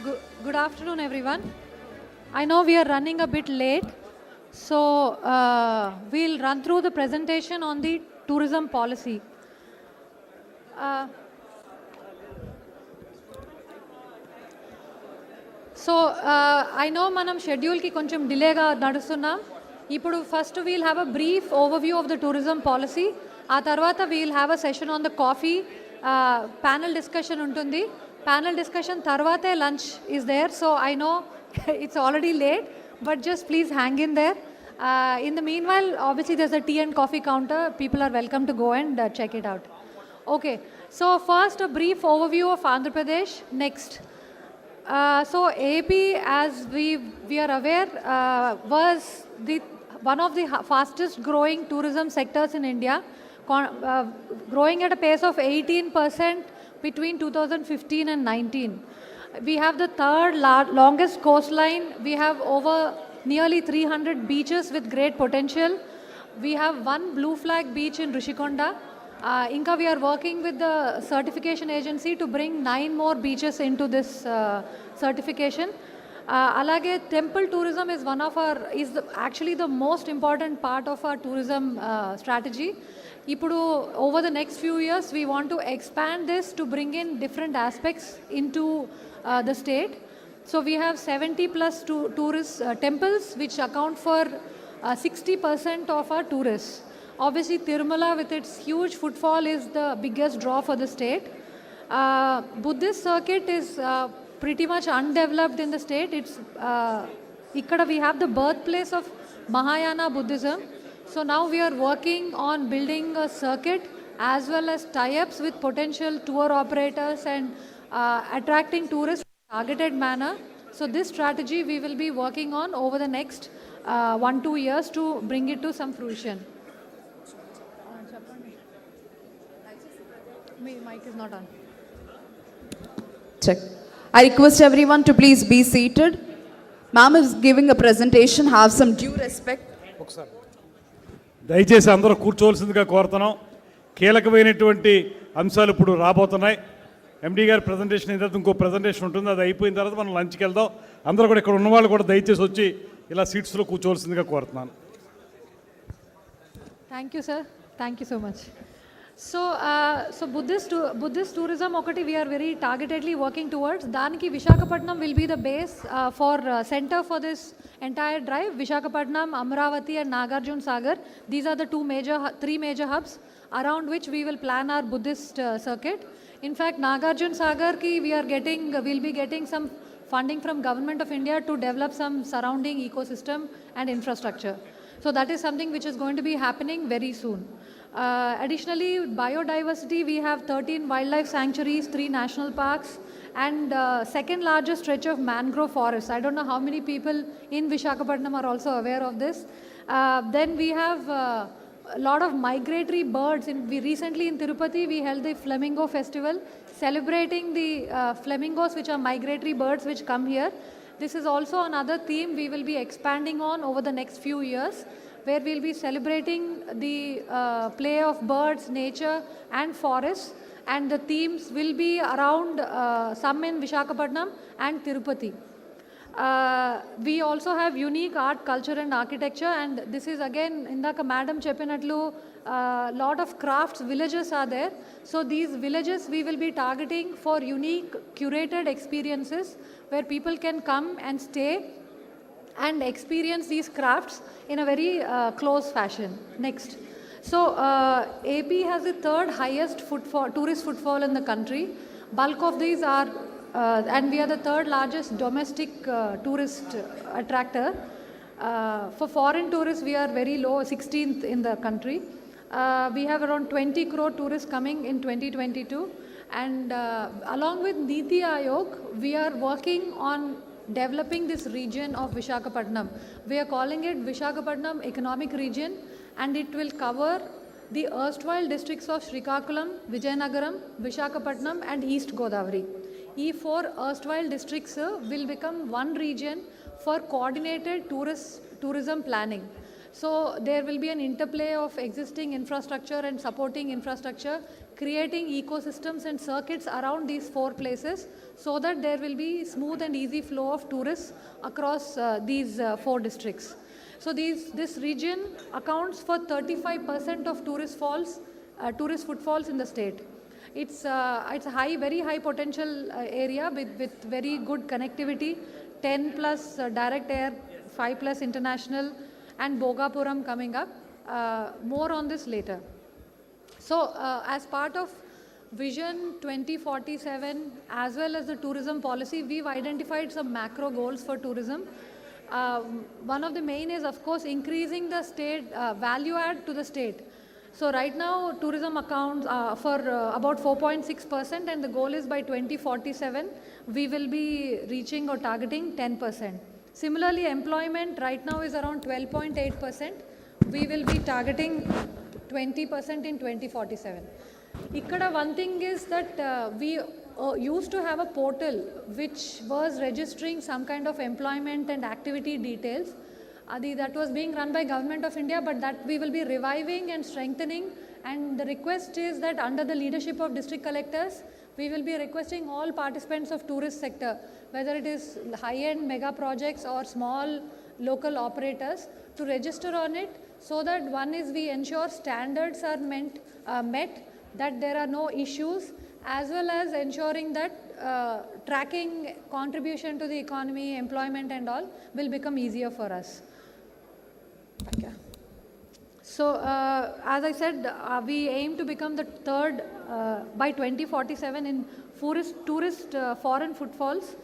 Good afternoon, everyone. I know we are running a bit late, so we'll run through the presentation on the tourism policy. Uh, I know manam schedule ki koncham delay ga nadustunnam. Ippudu first we'll have a brief overview of the tourism policy. Aa tarvata we'll have a session on the coffee. Panel discussion untundi. Panel discussion tarvate lunch is there. So I know it's already late, but just please hang in there. In the meanwhile, obviously there's a tea and coffee counter. People are welcome to go and check it out. Okay, so first a brief overview of Andhra Pradesh. Next. So AP, as we are aware, was one of the fastest growing tourism sectors in India, growing at a pace of 18% between 2015 and 19. We have the third longest coastline. We have over nearly 300 beaches with great potential. We have one blue flag beach in Rishikonda. Inka, we are working with the certification agency to bring 9 more beaches into this certification. Alage temple tourism is actually the most important part of our tourism strategy. Ippudu over the next few years we want to expand this to bring in different aspects into the state. So we have 70 plus tourist temples which account for 60% of our tourists. Obviously, Tirumala with its huge footfall is the biggest draw for the state. Buddhist circuit is pretty much undeveloped in the state. Ikkada we have the birthplace of Mahayana Buddhism. So now we are working on building a circuit as well as tie-ups with potential tour operators and attracting tourists in a targeted manner. So this strategy we will be working on over the next 1-2 years to bring it to some fruition. Mic is not on. Check. I request everyone to please be seated. Ma'am is giving a presentation. Have some due respect. దయచేసి అందరూ కూర్చోవలసిందిగా కోరుతున్నాం. కీలకమైనటువంటి అంశాలు ఇప్పుడు రాబోతున్నాయి. ఎండి గారి presentation అయిన తర్వాత ఇంకో ప్రజెంటేషన్ ఉంటుంది. అది అయిపోయిన తర్వాత మనం లంచ్కి వెళ్దాం. అందరూ కూడా ఇక్కడ ఉన్న వాళ్ళు కూడా దయచేసి వచ్చి ఇలా సీట్స్లో కూర్చోవలసిందిగా కోరుతున్నాను. Thank you, sir. Thank you so much. So Buddhist tourism okati we are very targetedly working towards. Daniki Visakhapatnam will be the base for center for this entire drive. Visakhapatnam, Amravati and Nagarjuna Sagar. These are the three major hubs around which we will plan our Buddhist circuit. In fact, Nagarjuna Sagar ki we'll be getting some funding from Government of India to develop some surrounding ecosystem and infrastructure. So that is something which is going to be happening very soon. Additionally, biodiversity, we have 13 wildlife sanctuaries, 3 national parks, and second largest stretch of mangrove forests. I don't know how many people in Visakhapatnam are also aware of this. Then we have a lot of migratory birds. Recently in Tirupati, we held the Flamingo Festival, celebrating the flamingos, which are migratory birds which come here. This is also another theme we will be expanding on over the next few years, where we'll be celebrating the play of birds, nature and forests, and the themes will be around some in Visakhapatnam and Tirupati. We also have unique art, culture and architecture, and this is again, indaka madam cheppinatlu, lot of crafts villages are there. So these villages we will be targeting for unique curated experiences where people can come and stay and experience these crafts in a very close fashion. Next. So AP has the third highest tourist footfall in the country. Bulk of these are, and we are the third largest domestic tourist attractor. For foreign tourists, we are very low, 16th in the country. We have around 20 crore tourists coming in 2022. And along with Niti Aayog, we are working on developing this region of Visakhapatnam. We are calling it Visakhapatnam Economic Region, and it will cover the erstwhile districts of Srikakulam, Vijayanagaram, Visakhapatnam and East Godavari. These 4 erstwhile districts will become one region for coordinated tourism planning. So there will be an interplay of existing infrastructure and supporting infrastructure, creating ecosystems and circuits around these 4 places so that there will be smooth and easy flow of tourists across these 4 districts. So this region accounts for 35% of tourist footfalls in the state. It's a very high potential area with very good connectivity, 10 plus direct air, 5 plus international, and Bogapuram coming up. More on this later. So as part of Vision 2047 as well as the tourism policy, we've identified some macro goals for tourism. One of the main is, of course, increasing the state value add to the state. So right now, tourism accounts for about 4.6%, and the goal is by 2047, we will be reaching or targeting 10%. Similarly, employment right now is around 12.8%. We will be targeting 20% in 2047. Ikkada one thing is that we used to have a portal which was registering some kind of employment and activity details. That was being run by Government of India, but that we will be reviving and strengthening. And the request is that under the leadership of district collectors, we will be requesting all participants of tourist sector, whether it is high-end mega projects or small local operators, to register on it, so that one is we ensure standards are met, that there are no issues, as well as ensuring that tracking contribution to the economy, employment and all will become easier for us. Okay. So as I said, we aim to become the third by 2047 in tourist foreign footfalls.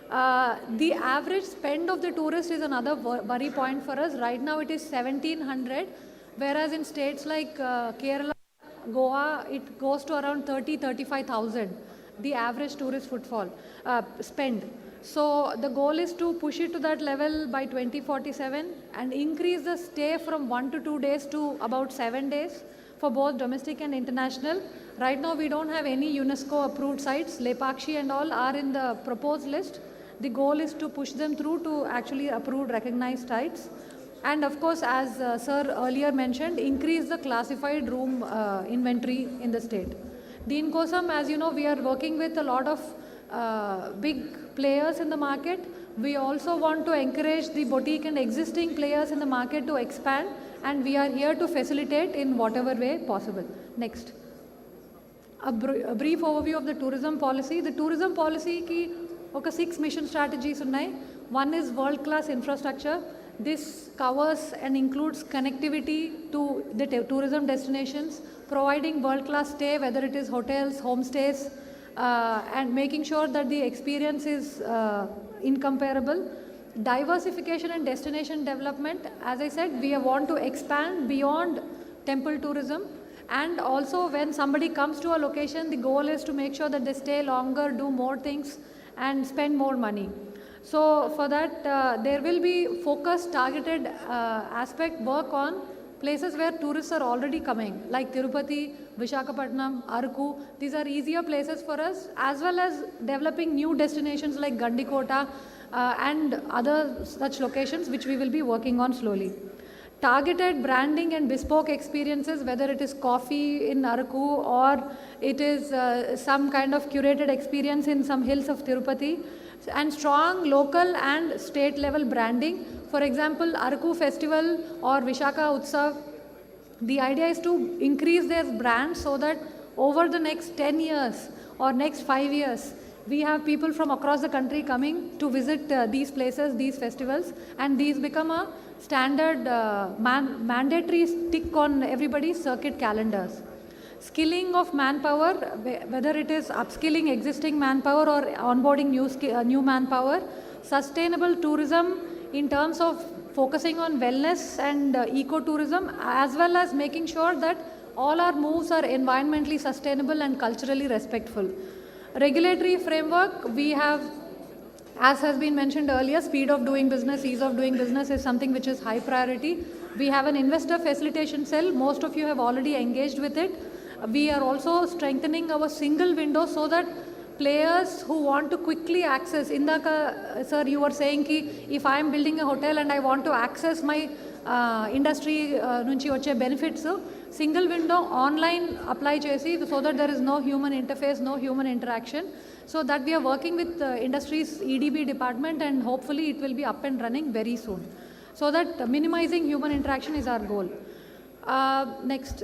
The average spend of the tourist is another worry point for us. Right now it is 1700, whereas in states like Kerala, Goa, it goes to around 35,000, the average tourist footfall spend. So the goal is to push it to that level by 2047 and increase the stay from 1 to 2 days to about 7 days for both domestic and international. Right now we don't have any UNESCO approved sites. Lepakshi and all are in the proposed list. The goal is to push them through to actually approved recognized sites. And of course, as sir earlier mentioned, increase the classified room inventory in the state. Deen kosam, as you know, we are working with a lot of big players in the market. We also want to encourage the boutique and existing players in the market to expand, and we are here to facilitate in whatever way possible. Next. A brief overview of the tourism policy. The tourism policy ki oka 6 mission strategies unnai. One is world-class infrastructure. This covers and includes connectivity to the tourism destinations, providing world-class stay, whether it is hotels, homestays, and making sure that the experience is incomparable. Diversification and destination development. As I said, we want to expand beyond temple tourism, and also when somebody comes to a location, the goal is to make sure that they stay longer, do more things and spend more money. So for that, there will be focused, targeted aspect work on places where tourists are already coming, like Tirupati, Visakhapatnam, Araku. These are easier places for us, as well as developing new destinations like Gandikota and other such locations, which we will be working on slowly. Targeted branding and bespoke experiences, whether it is coffee in Araku or it is some kind of curated experience in some hills of Tirupati, and strong local and state level branding. For example, Araku Festival or Vishaka Utsav, the idea is to increase their brand so that over the next 10 years or next 5 years, we have people from across the country coming to visit these places, these festivals, and these become a standard mandatory tick on everybody's circuit calendars. Skilling of manpower, whether it is upskilling existing manpower or onboarding new manpower. Sustainable tourism in terms of focusing on wellness and ecotourism, as well as making sure that all our moves are environmentally sustainable and culturally respectful. Regulatory framework, we have, as has been mentioned earlier, speed of doing business, ease of doing business is something which is high priority. We have an investor facilitation cell. Most of you have already engaged with it. We are also strengthening our single window so that players who want to quickly access, Indaka, sir, you were saying ki if I am building a hotel and I want to access my industry నుంచి వచ్చే benefits single window online apply చేసి so that there is no human interface, no human interaction. So that we are working with industries EDB department, and hopefully it will be up and running very soon. So that minimizing human interaction is our goal. Next,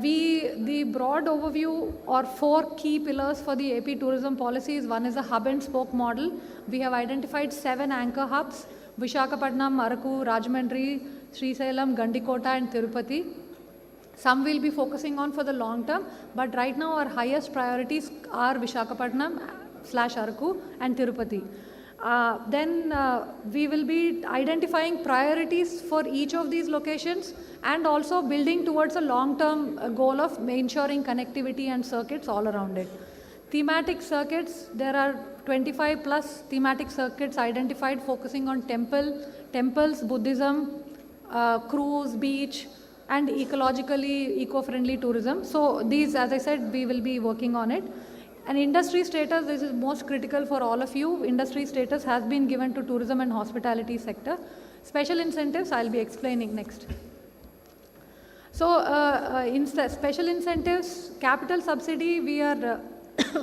the broad overview or 4 key pillars for the AP tourism policy is: one is a hub and spoke model. We have identified 7 anchor hubs: Visakhapatnam, Araku, Rajahmundry, Srisailam, Gandikota and Tirupati. Some will be focusing on for the long term, but right now our highest priorities are Visakhapatnam/Araku and Tirupati. Then we will be identifying priorities for each of these locations and also building towards a long-term goal of ensuring connectivity and circuits all around it. Thematic circuits, there are 25 plus thematic circuits identified focusing on temples, Buddhism, cruise, beach, and ecologically eco-friendly tourism. So these, as I said, we will be working on it. And industry status, this is most critical for all of you. Industry status has been given to tourism and hospitality sector. Special incentives, I'll be explaining next. So special incentives, capital subsidy, we are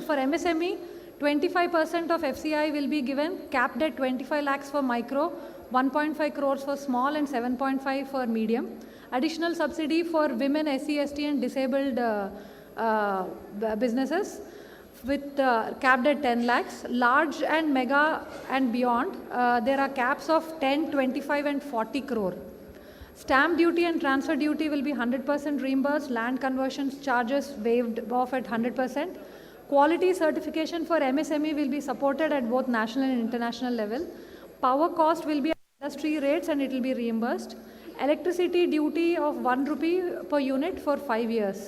for MSME, 25% of FCI will be given, capped at 25 lakhs for micro, 1.5 crores for small and 7.5 for medium. Additional subsidy for women, SC, ST and disabled businesses with capped at 10 lakhs. Large and mega and beyond, there are caps of 10, 25 and 40 crore. Stamp duty and transfer duty will be 100% reimbursed. Land conversions charges waived off at 100%. Quality certification for MSME will be supported at both national and international level. Power cost will be at industry rates and it will be reimbursed. Electricity duty of 1 rupee per unit for 5 years.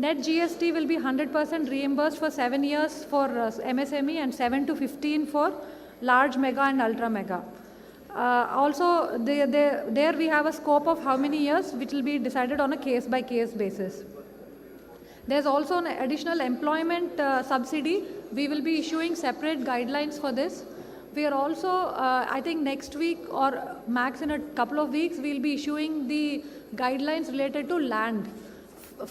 Net GST will be 100% reimbursed for 7 years for MSME and 7 to 15 for large, mega and ultra mega. Also, there we have a scope of how many years, which will be decided on a case by case basis. There's also an additional employment subsidy. We will be issuing separate guidelines for this. We are also, I think next week or max in a couple of weeks, we'll be issuing the guidelines related to land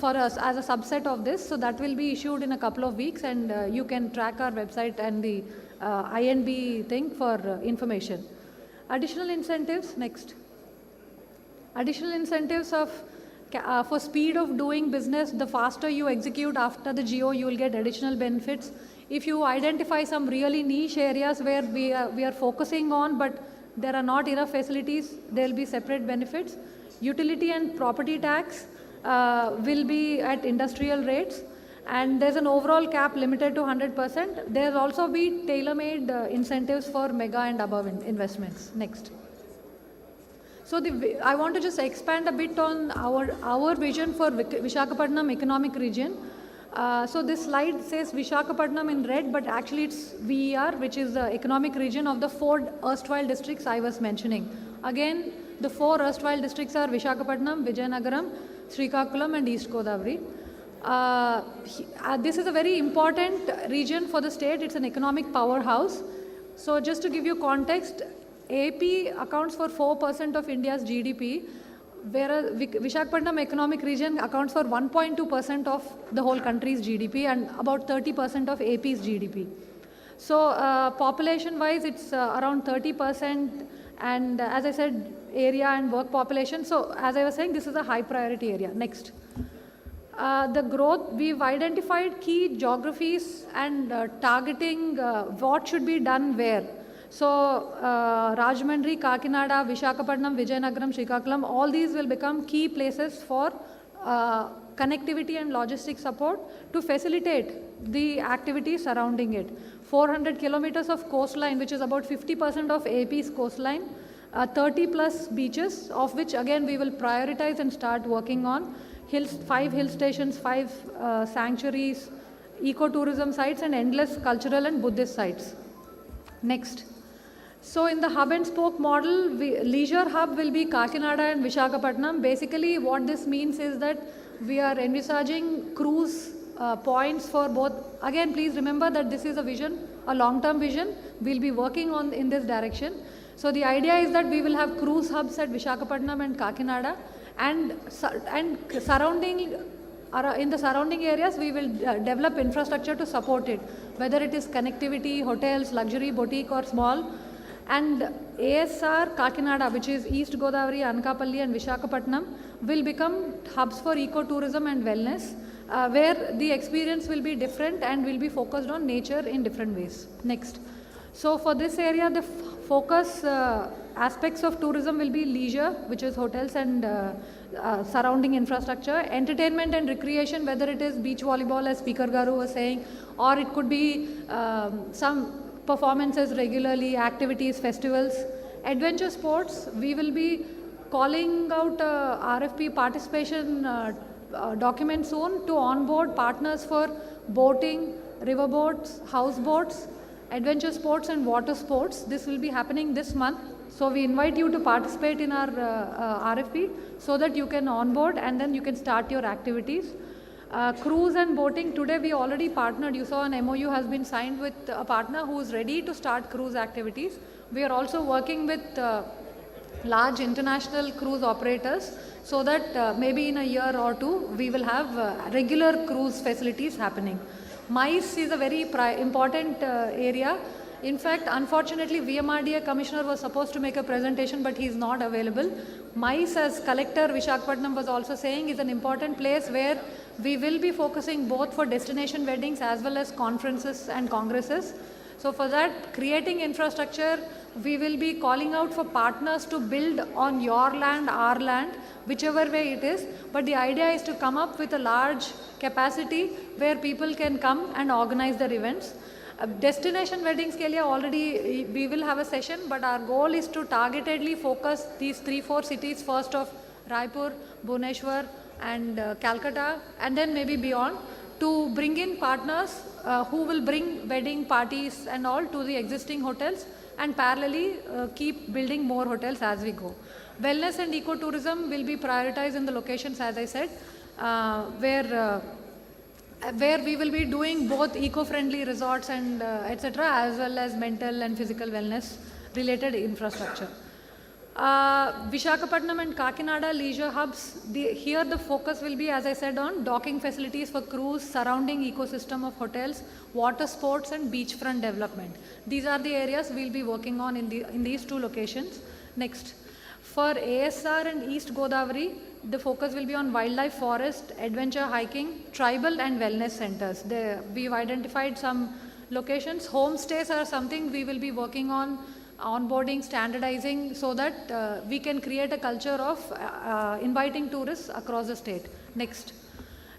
for us as a subset of this. So that will be issued in a couple of weeks, and you can track our website and the INB thing for information. Additional incentives, next. Additional incentives of for speed of doing business, the faster you execute after the GO, you will get additional benefits. If you identify some really niche areas where we are focusing on, but there are not enough facilities, there will be separate benefits. Utility and property tax will be at industrial rates, and there's an overall cap limited to 100%. There will also be tailor-made incentives for mega and above investments. Next. So I want to just expand a bit on our vision for Visakhapatnam economic region. So this slide says Visakhapatnam in red, but actually it's VER, which is the economic region of the 4 erstwhile districts I was mentioning. Again, the 4 erstwhile districts are Visakhapatnam, Vijayanagaram, Srikakulam and East Godavari. This is a very important region for the state. It's an economic powerhouse. So just to give you context, AP accounts for 4% of India's GDP, whereas Visakhapatnam economic region accounts for 1.2% of the whole country's GDP and about 30% of AP's GDP. So population wise, it's around 30%, and as I said, area and work population. So as I was saying, this is a high priority area. Next. The growth, we've identified key geographies and targeting what should be done where. So Rajahmundry, Kakinada, Visakhapatnam, Vijayanagaram, Srikakulam, all these will become key places for connectivity and logistics support to facilitate the activities surrounding it. 400 kilometers of coastline, which is about 50% of AP's coastline, 30 plus beaches, of which again we will prioritize and start working on. 5 hill stations, 5 sanctuaries, ecotourism sites and endless cultural and Buddhist sites. Next. So in the hub and spoke model, leisure hub will be Kakinada and Visakhapatnam. Basically what this means is that we are envisaging cruise points for both. Again, please remember that this is a vision, a long-term vision. We'll be working on in this direction. So the idea is that we will have cruise hubs at Visakhapatnam and Kakinada, and surrounding in the surrounding areas we will develop infrastructure to support it, whether it is connectivity, hotels, luxury, boutique or small. And ASR Kakinada, which is East Godavari, Anakapalli and Visakhapatnam, will become hubs for ecotourism and wellness, where the experience will be different and will be focused on nature in different ways. Next. So for this area, the focus aspects of tourism will be leisure, which is hotels and surrounding infrastructure, entertainment and recreation, whether it is beach volleyball as Speaker Garu was saying, or it could be some performances regularly, activities, festivals. Adventure sports, we will be calling out RFP participation document soon to onboard partners for boating, riverboats, houseboats, adventure sports and water sports. This will be happening this month. So we invite you to participate in our RFP so that you can onboard and then you can start your activities. Cruise and boating, today we already partnered. You saw an MOU has been signed with a partner who is ready to start cruise activities. We are also working with large international cruise operators so that maybe in a year or two we will have regular cruise facilities happening. MICE is a very important area. In fact, unfortunately, VMRDA Commissioner was supposed to make a presentation, but he is not available. MICE, as Collector Visakhapatnam was also saying, is an important place where we will be focusing both for destination weddings as well as conferences and congresses. So for that, creating infrastructure, we will be calling out for partners to build on your land, our land, whichever way it is. But the idea is to come up with a large capacity where people can come and organize their events. Destination weddings ke liye already we will have a session, but our goal is to targetedly focus these 3-4 cities, first of Raipur, Bhubaneswar and Calcutta, and then maybe beyond, to bring in partners who will bring wedding parties and all to the existing hotels, and parallelly keep building more hotels as we go. Wellness and ecotourism will be prioritized in the locations, as I said, where we will be doing both eco-friendly resorts and etc., as well as mental and physical wellness related infrastructure. Visakhapatnam and Kakinada leisure hubs, here the focus will be, as I said, on docking facilities for cruise, surrounding ecosystem of hotels, water sports and beachfront development. These are the areas we will be working on in these two locations. Next. For ASR and East Godavari, the focus will be on wildlife, forest, adventure, hiking, tribal and wellness centers. We've identified some locations. Homestays are something we will be working on onboarding, standardizing, so that we can create a culture of inviting tourists across the state. Next.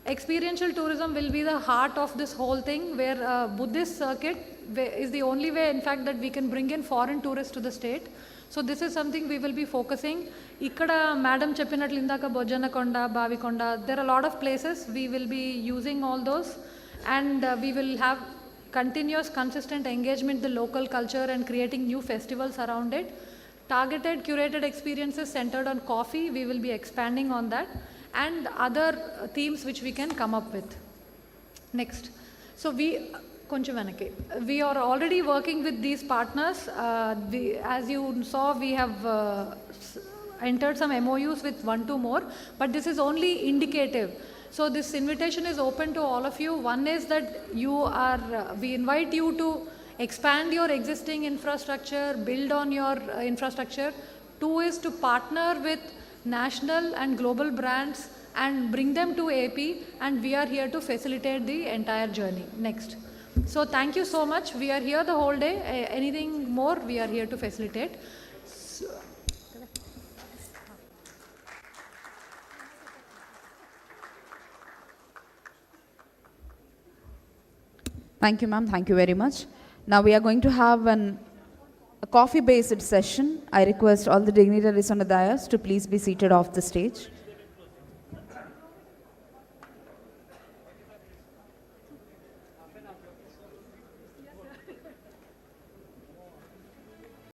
Experiential tourism will be the heart of this whole thing, where Buddhist circuit is the only way, in fact, that we can bring in foreign tourists to the state. So this is something we will be focusing. Ikkada Madam Cheppinatlu indaka Bojanakonda, Bavikonda, there are a lot of places. We will be using all those, and we will have continuous, consistent engagement with the local culture and creating new festivals around it. Targeted, curated experiences centered on coffee, we will be expanding on that, and other themes which we can come up with. Next. So we are already working with these partners. As you saw, we have entered some MOUs with 1-2 more, but this is only indicative. So this invitation is open to all of you. One is that we invite you to expand your existing infrastructure, build on your infrastructure. 2 is to partner with national and global brands and bring them to AP, and we are here to facilitate the entire journey. Next. So thank you so much. We are here the whole day. Anything more, we are here to facilitate. Thank you, ma'am. Thank you very much. Now we are going to have a coffee-based session. I request all the dignitaries on the dais to please be seated off the stage.